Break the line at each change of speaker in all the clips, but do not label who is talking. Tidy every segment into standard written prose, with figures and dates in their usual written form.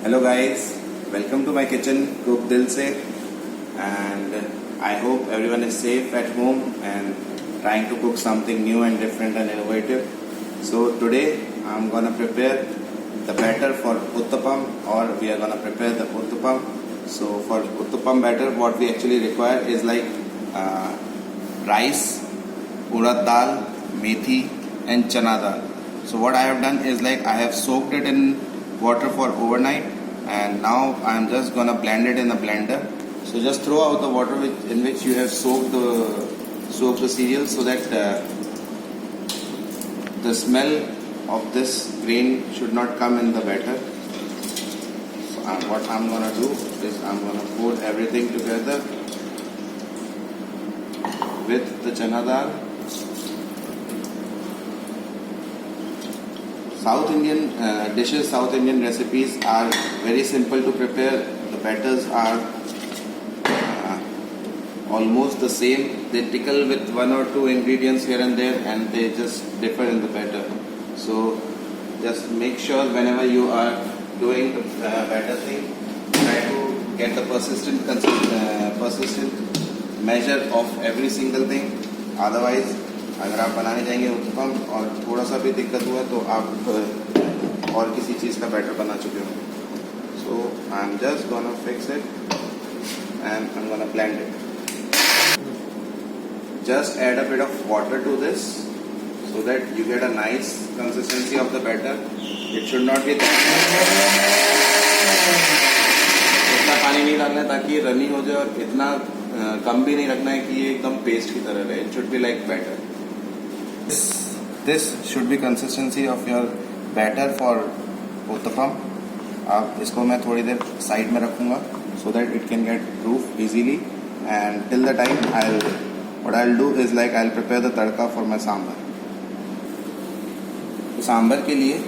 Hello guys, welcome to my kitchen Cook Dil Se, and I hope everyone is safe at home and trying to cook something new and different and innovative. So today I'm gonna prepare the batter for uttapam, or we are gonna prepare the uttapam. So for uttapam batter, what we actually require is like rice, urad dal, methi and chana dal. So what I have done is like I have soaked it in water for overnight, and now I am just gonna blend it in a blender. So just throw out the water in which you have soaked the cereal, so that the smell of this grain should not come in the batter. So what I'm gonna do is I'm gonna pour everything together with the chana dal. South Indian dishes, South Indian recipes are very simple to prepare. The batters are almost the same. They tickle with one or two ingredients here and there, and they just differ in the batter. So just make sure whenever you are doing the batter thing, try to get the persistent measure of every single thing. Otherwise, अगर आप बनाने जाएंगे उत्तपम और थोड़ा सा भी दिक्कत हुआ तो आप और किसी चीज़ का बैटर बना चुके हो. So I am just gonna fix it and I am gonna blend it. Just add a bit of water to this so that you get a nice consistency of the batter. It should not be that इतना पानी नहीं डालना है ताकि runny हो जाए, और इतना कम भी नहीं रखना है कि ये एकदम पेस्ट की तरह रहे. It should be like batter. This should be consistency of your batter for uttapam. अब इसको मैं थोड़ी देर साइड में रखूँगा so that it can get proof easily, and till the time what I'll do is like I'll prepare the tadka for my sambar. तो सांभर के लिए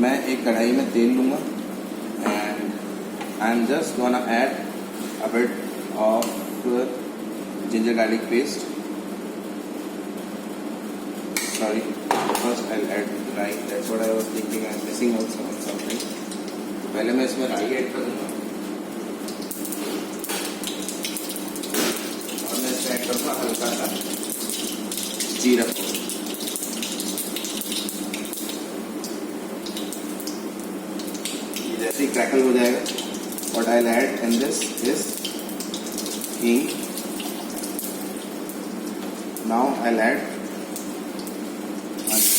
मैं एक कढ़ाई में तेल लूँगा, and I'm just gonna add a bit of ginger garlic paste. Sorry, first I'll add राई. That's what I was thinking. I'm missing out something. पहले मैं इसमें राई ऐड कर दूँगा, और मैं इसमें ऐड करूँगा हल्का सा जीरा. जैसे ही क्रैकल हो जाएगा, what I'll add in this is ghee. Now I'll add onion.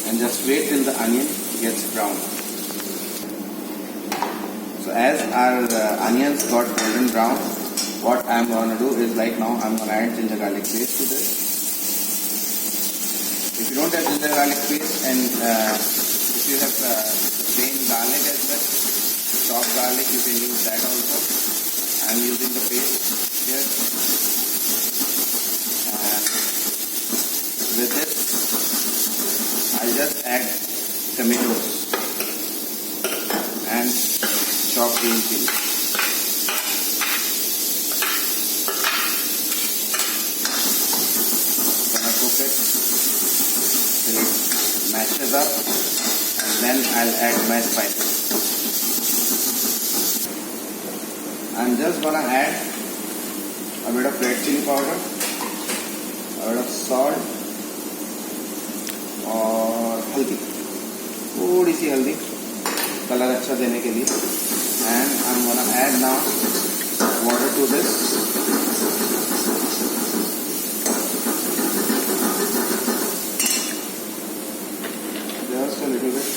And just wait till the onion gets brown. So as our onions got golden brown, what I'm going to do is like now I'm going to add ginger garlic paste to this. If you don't have ginger garlic paste, and if you have the plain garlic as well, chopped garlic, you can use that also. I'm using the paste here. And with this, I'll just add tomatoes and chopped green chili. Gonna cook it till it matches up, and then I'll add my spices. I'm just gonna add a bit of red chili powder, a bit of salt, और हल्दी, थोड़ी सी हल्दी colour अच्छा देने के लिए. And I'm gonna add now water to this. Just a little bit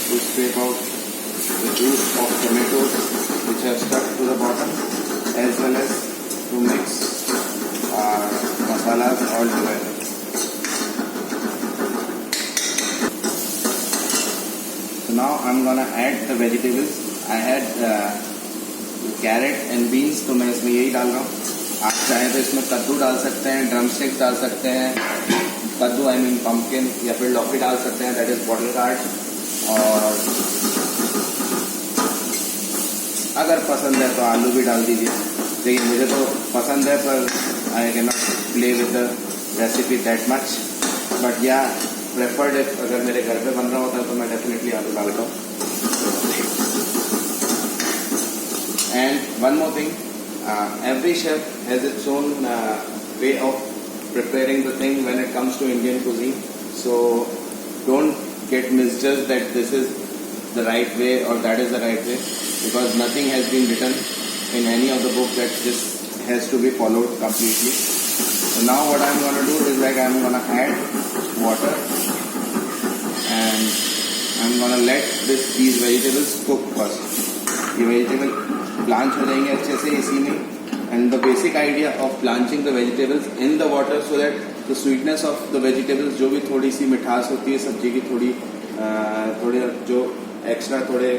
to scrape out the juice of tomatoes which have stuck to the bottom, as well as to mix our masalas all together. So now I'm gonna add the vegetables. I had carrot and beans, तो मैं इसमें यही डाल रहा हूँ. आप चाहें तो इसमें कद्दू डाल सकते हैं, ड्रम स्टिक्स डाल सकते हैं, कद्दू आई मीन पम्पकिन, या फिर लौकी डाल सकते हैं, दैट इज बॉटल गार्ड. और अगर पसंद है तो आलू भी डाल दीजिए. लेकिन मुझे तो पसंद है, पर I can not play with the recipe that much. But या प्रेफर्ड अगर मेरे घर पे बन रहा होता है तो मैं डेफिनेटली आलू डालता हूँ. And one more thing, every chef has its own way of preparing the thing when it comes to Indian cuisine. So don't get misjudged that this is the right way or that is the right way, because nothing has been written in any of the book that this has to be followed completely. So now what I'm going to do is like I'm going to add water and I'm going to let these vegetables cook first. ये vegetable blanch हो जाएंगे अच्छे से इसी में. And the basic idea of blanching the vegetables in the water so that the sweetness of the vegetables, जो भी थोड़ी सी मिठास होती है सब्जी की, थोड़े जो एक्स्ट्रा थोड़े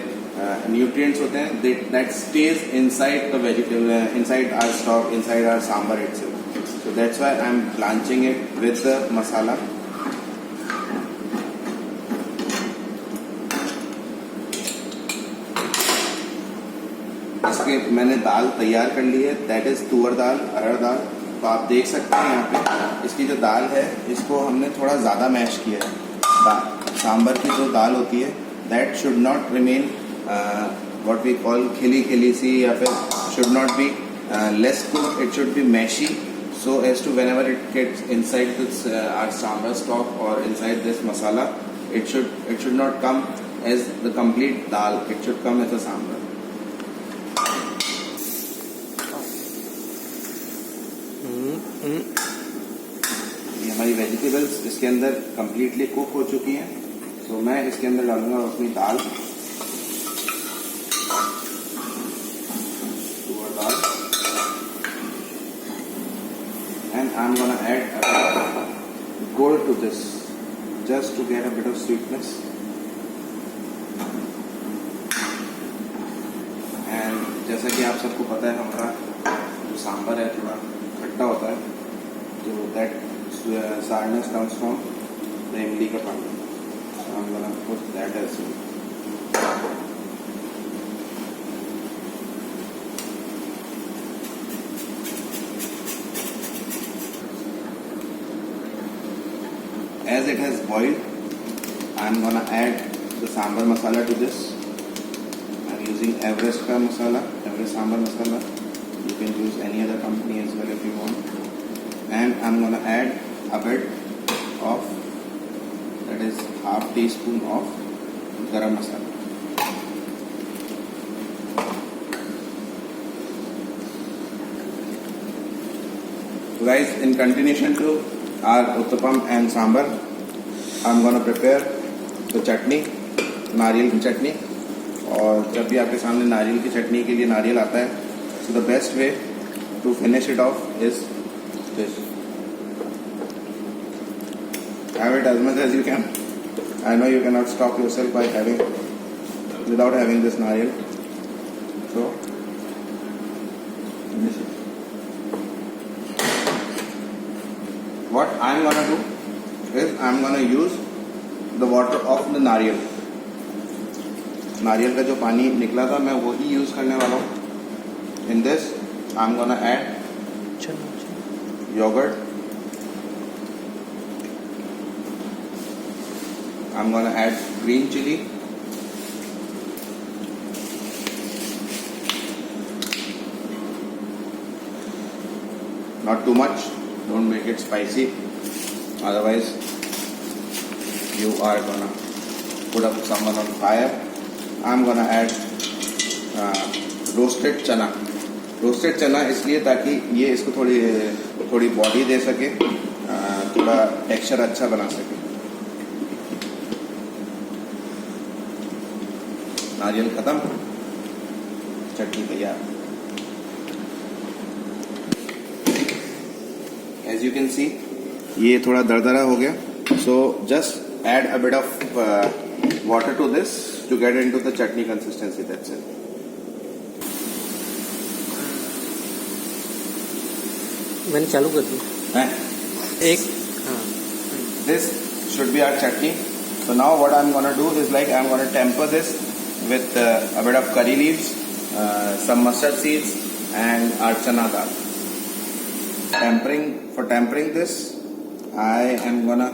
न्यूट्रिएंट्स होते हैं, that stage inside the vegetable, inside our stock, inside our sambar itself. So that's why I am blanching it with the masala. मैंने दाल तैयार कर ली है, दैट इज तुअर दाल, अरहर दाल. तो आप देख सकते हैं यहाँ पे इसकी जो दाल है इसको हमने थोड़ा ज़्यादा मैश किया है. सांबर की जो दाल होती है that should not remain what we call खिली खिली सी, या फिर should not be less cook, it should be mashy, so as to whenever it gets inside this our sambar stock or inside this masala, it should not come as the complete dal, it should come as a sambar. ये हमारी vegetables इसके अंदर completely cook हो चुकी हैं. तो मैं इसके अंदर डालूंगा अपनी दाल, तुअर दाल, and I'm gonna add gold to this just to get a bit of sweetness. And जैसा कि आप सबको पता है हमारा जो सांबर है थोड़ा खट्टा होता है, तो that sourness comes from the इमली का पानी. So I'm gonna put that as well. As it has boiled, I'm gonna add the sambar masala to this. I'm using Everest ka masala, Everest sambar masala. You can use any other company as well if you want. And I'm gonna add a bit of, that is half teaspoon of garam masala. So guys, in continuation to our uttapam and sambar, I'm gonna prepare the chutney, नारियल की चटनी. और जब भी आपके सामने नारियल की चटनी के लिए नारियल आता है, so the best way to finish it off is this. Have it as much as you can. I know you cannot stop yourself by without having this नारियल. So finish it. What I'm gonna do is I'm gonna use the water of the नारियल. नारियल का जो पानी निकला था मैं वही यूज करने वाला हूँ. In this I'm gonna add yogurt. I'm gonna add green chili. Not too much. Don't make it spicy. Otherwise, you are gonna put up someone on fire. I'm gonna add roasted चना. Roasted चना इसलिए ताकि ये इसको थोड़ी body दे सके, थोड़ा texture अच्छा बना सके. नारियल खत्म, चटनी तैयार. एज यू कैन सी ये थोड़ा दरदरा हो गया. So just add a bit of water to this to get into the chutney consistency. That's it.
मैंने चालू कर दी एक.
This should be our chutney. So now what I'm gonna do is like I'm gonna temper this with a bit of curry leaves, some mustard seeds, and our chana dal. For tempering this, I am gonna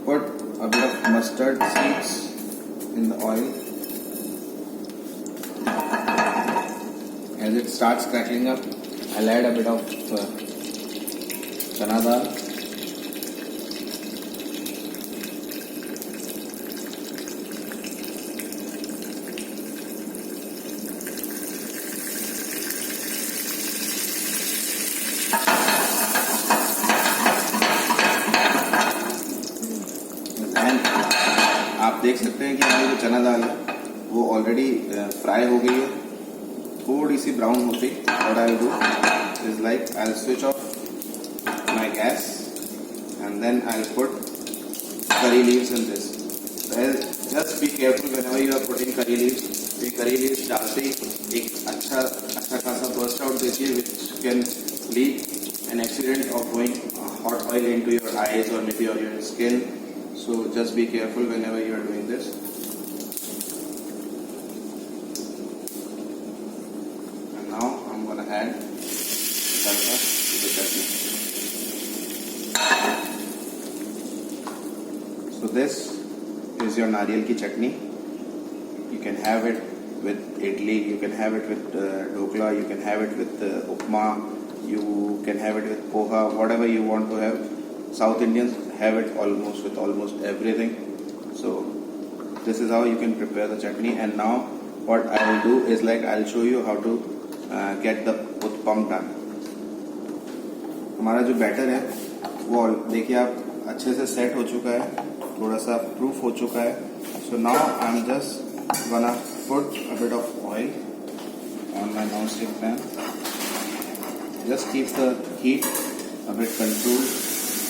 put a bit of mustard seeds in the oil. As it starts crackling up, I'll add a bit of chana dal. आप देख सकते हैं कि हमारी जो चना दाल है वो ऑलरेडी फ्राई हो गई है, थोड़ी सी ब्राउन होती। What I will do is like I will switch off my gas and then I will put curry leaves in this. Just be careful whenever you are putting curry leaves. ये curry leaves डालते ही एक अच्छा खासा burst out देती है, which can lead an accident of going hot oil into your eyes or maybe on your skin. So just be careful whenever you are doing this. And now I'm gonna add tadka to the chutney. So this is your nariyal ki chutney. You can have it with idli, you can have it with dhokla, you can have it with upma, you can have it with poha, whatever you want to have. South Indians have it almost with almost everything. So this is how you can prepare the chutney. And now what I will do is like I'll show you how to get the utpam done. हमारा जो batter है वो देखिए आप अच्छे से set हो चुका है, थोड़ा सा प्रूफ हो चुका है. So now I'm just gonna put a bit of oil on my non-stick pan. Just keep the heat a bit controlled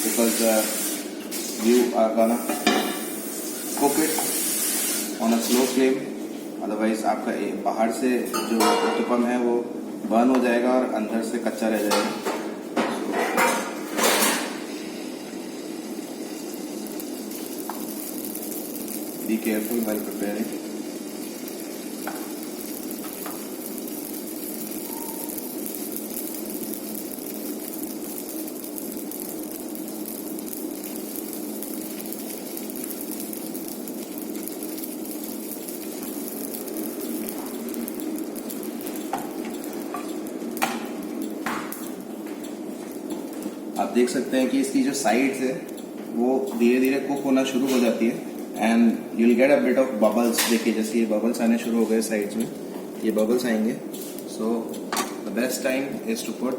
because you are gonna cook it on a slow flame. Otherwise आपका बाहर से जो उत्तपम है वो burn हो जाएगा और अंदर से कच्चा रह जाएगा. Be careful while preparing. आप देख सकते हैं कि इसकी जो साइड्स है वो धीरे धीरे कुक होना शुरू हो जाती है and you will get a bit of bubbles. देखिए जैसे ये बबल्स आने शुरू हो गए साइड्स में, ये बबल्स आएंगे. So the best time is to put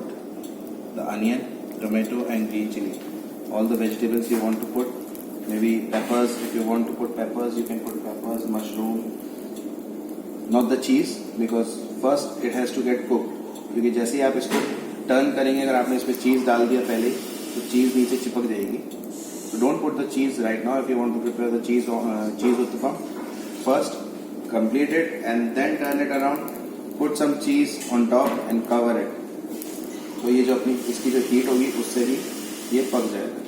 the onion, tomato and green chilli, all the vegetables you want to put. Maybe peppers, if you want to put peppers you can put peppers, mushroom, not the cheese because first it has to get cook. क्योंकि जैसे ही आप इसको turn करेंगे, अगर आपने इसमें चीज डाल दिया पहले तो चीज नीचे चिपक जाएगी. So don't put the cheese right now if you want to prepare the cheese uttapam. First complete it and then turn it around, put some cheese on top and cover it. तो ये जो अपनी इसकी जो heat होगी उससे भी ये पक जाएगा.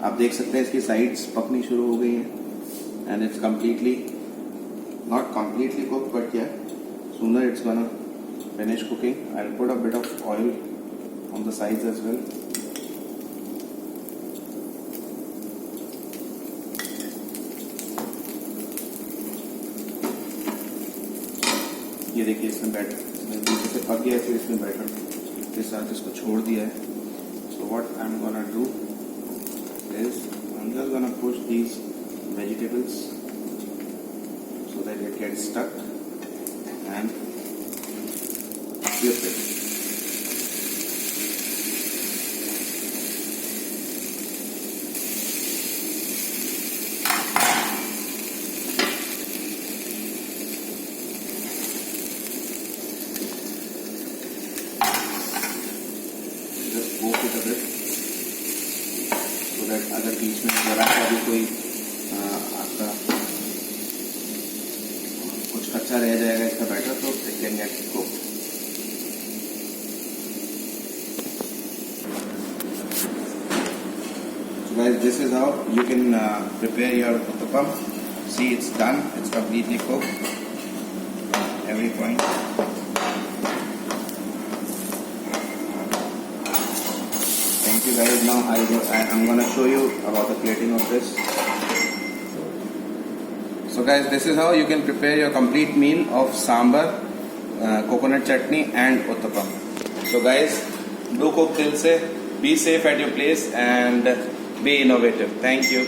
आप देख सकते हैं इसकी साइड्स पकनी शुरू हो गई हैं and it's completely not completely cooked but yeah, sooner it's gonna finish cooking. I'll put a bit of oil on the sides as well. ये देखिए इसमें बैटर नीचे से पक गया, फिर इसमें बैटर के साथ इसको छोड़ दिया है. So what I'm gonna do is I'm just gonna push these vegetables so that it gets stuck and flip it. Just poke it a bit so that अगर बीच में जरा सा भी कोई आपका कुछ कच्चा रह जाएगा इसका बैटर तो it can get cooked. Guys, this is how you can prepare your uttapam. See, it's done. It's completely cooked. Every point. Thank Thank you guys. Now I'm gonna show you about the plating of this. So guys, this is how you can prepare your complete meal of sambar, coconut chutney and uttapam. So guys, do cook dil se, be safe at your place and be innovative. Thank you.